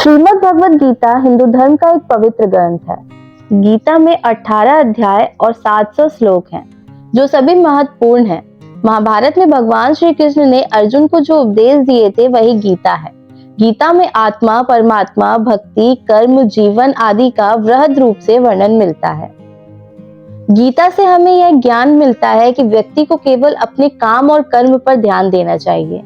श्रीमद् भगवद गीता हिंदू धर्म का एक पवित्र ग्रंथ है। गीता में 18 अध्याय और 700 श्लोक हैं, जो सभी महत्वपूर्ण हैं। महाभारत में भगवान श्री कृष्ण ने अर्जुन को जो उपदेश दिए थे वही गीता है। गीता में आत्मा, परमात्मा, भक्ति, कर्म, जीवन आदि का वृहद रूप से वर्णन मिलता है। गीता से हमें यह ज्ञान मिलता है कि व्यक्ति को केवल अपने काम और कर्म पर ध्यान देना चाहिए।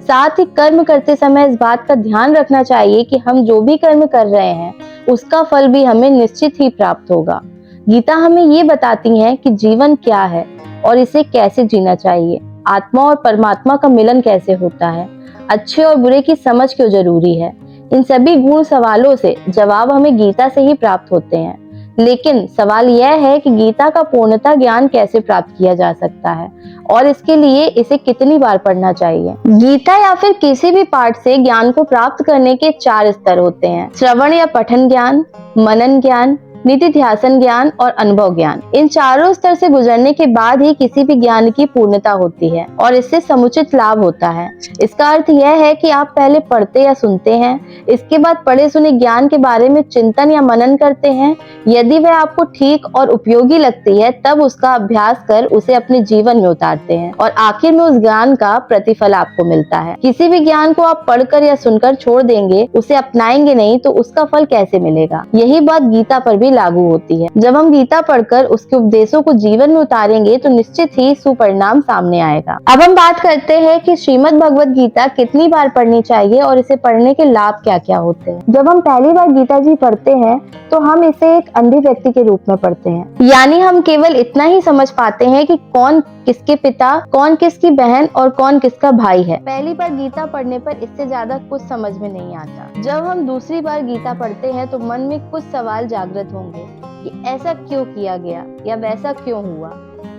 साथ ही कर्म करते समय इस बात का ध्यान रखना चाहिए कि हम जो भी कर्म कर रहे हैं उसका फल भी हमें निश्चित ही प्राप्त होगा। गीता हमें ये बताती है कि जीवन क्या है और इसे कैसे जीना चाहिए, आत्मा और परमात्मा का मिलन कैसे होता है, अच्छे और बुरे की समझ क्यों जरूरी है। इन सभी गूढ़ सवालों से जवाब हमें गीता से ही प्राप्त होते हैं। लेकिन सवाल यह है कि गीता का पूर्णतः ज्ञान कैसे प्राप्त किया जा सकता है और इसके लिए इसे कितनी बार पढ़ना चाहिए। गीता या फिर किसी भी पाठ से ज्ञान को प्राप्त करने के 4 स्तर होते हैं: श्रवण या पठन ज्ञान, मनन ज्ञान, निधिध्यासन ज्ञान और अनुभव ज्ञान। इन चारों स्तर से गुजरने के बाद ही किसी भी ज्ञान की पूर्णता होती है और इससे समुचित लाभ होता है। इसका अर्थ यह है कि आप पहले पढ़ते या सुनते हैं, इसके बाद पढ़े सुने ज्ञान के बारे में चिंतन या मनन करते हैं। यदि वह आपको ठीक और उपयोगी लगती है तब उसका अभ्यास कर उसे अपने जीवन में उतारते हैं और आखिर में उस ज्ञान का प्रतिफल आपको मिलता है। किसी भी ज्ञान को आप पढ़कर या सुनकर छोड़ देंगे, उसे अपनाएंगे नहीं, तो उसका फल कैसे मिलेगा। यही बात गीता पर भी लागू होती है। जब हम गीता पढ़कर उसके उपदेशों को जीवन में उतारेंगे तो निश्चित ही सुपरिणाम सामने आएगा। अब हम बात करते हैं कि श्रीमद् भगवद गीता कितनी बार पढ़नी चाहिए और इसे पढ़ने के लाभ क्या क्या होते हैं। जब हम पहली बार गीता जी पढ़ते हैं तो हम इसे एक अंधे व्यक्ति के रूप में पढ़ते हैं, यानी हम केवल इतना ही समझ पाते हैं कि कौन किसके पिता, कौन किसकी बहन और कौन किसका भाई है। पहली बार गीता पढ़ने पर इससे ज्यादा कुछ समझ में नहीं आता। जब हम दूसरी बार गीता पढ़ते हैं तो मन में कुछ सवाल जागृत होंगे कि ऐसा क्यों किया गया या वैसा क्यों हुआ।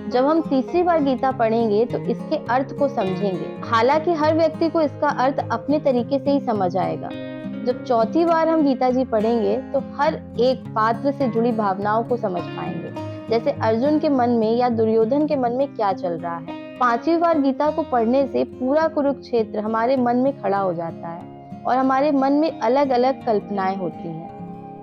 जब हम तीसरी बार गीता पढ़ेंगे तो इसके अर्थ को समझेंगे। हालांकि हर व्यक्ति को इसका अर्थ अपने तरीके से ही समझ आएगा। जब चौथी बार हम गीता जी पढ़ेंगे तो हर एक पात्र से जुड़ी भावनाओं को समझ पाएंगे, जैसे अर्जुन के मन में या दुर्योधन के मन में क्या चल रहा है। पांचवी बार गीता को पढ़ने से पूरा कुरुक्षेत्र हमारे मन में खड़ा हो जाता है और हमारे मन में अलग अलग कल्पनाएं होती हैं।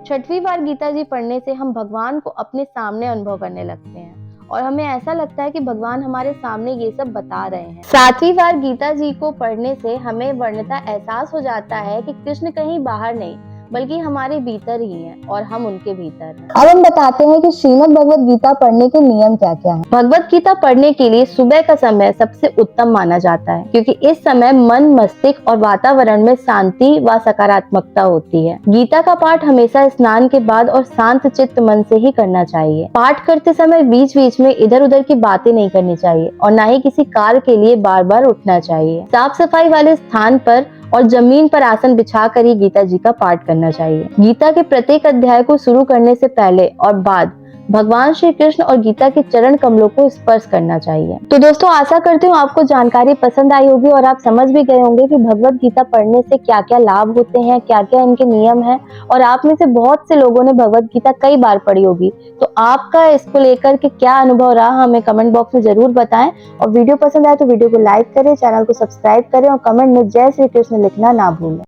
छठवीं बार गीता जी पढ़ने से हम भगवान को अपने सामने अनुभव करने लगते हैं और हमें ऐसा लगता है कि भगवान हमारे सामने ये सब बता रहे हैं। सातवीं बार गीता जी को पढ़ने से हमें वर्णतः एहसास हो जाता है कि कृष्ण कहीं बाहर नहीं बल्कि हमारे भीतर ही हैं और हम उनके भीतर हैं। अब हम बताते हैं कि श्रीमद् भगवद गीता पढ़ने के नियम क्या क्या हैं। भगवद गीता पढ़ने के लिए सुबह का समय सबसे उत्तम माना जाता है, क्योंकि इस समय मन, मस्तिष्क और वातावरण में शांति व सकारात्मकता होती है। गीता का पाठ हमेशा स्नान के बाद और शांत चित्त मन से ही करना चाहिए। पाठ करते समय बीच बीच में इधर उधर की बातें नहीं करनी चाहिए और न ही किसी कार्य के लिए बार बार उठना चाहिए। साफ सफाई वाले स्थान पर और जमीन पर आसन बिछाकर ही गीता जी का पाठ करना चाहिए। गीता के प्रत्येक अध्याय को शुरू करने से पहले और बाद भगवान श्री कृष्ण और गीता के चरण कमलों को स्पर्श करना चाहिए। तो दोस्तों, आशा करती हूँ आपको जानकारी पसंद आई होगी और आप समझ भी गए होंगे कि भगवद गीता पढ़ने से क्या क्या लाभ होते हैं, क्या क्या इनके नियम हैं। और आप में से बहुत से लोगों ने भगवद गीता कई बार पढ़ी होगी, तो आपका इसको लेकर के क्या अनुभव रहा हमें कमेंट बॉक्स में जरूर बताएं। और वीडियो पसंद आए तो वीडियो को लाइक करें, चैनल को सब्सक्राइब करें और कमेंट में जय श्री कृष्ण लिखना ना भूलें।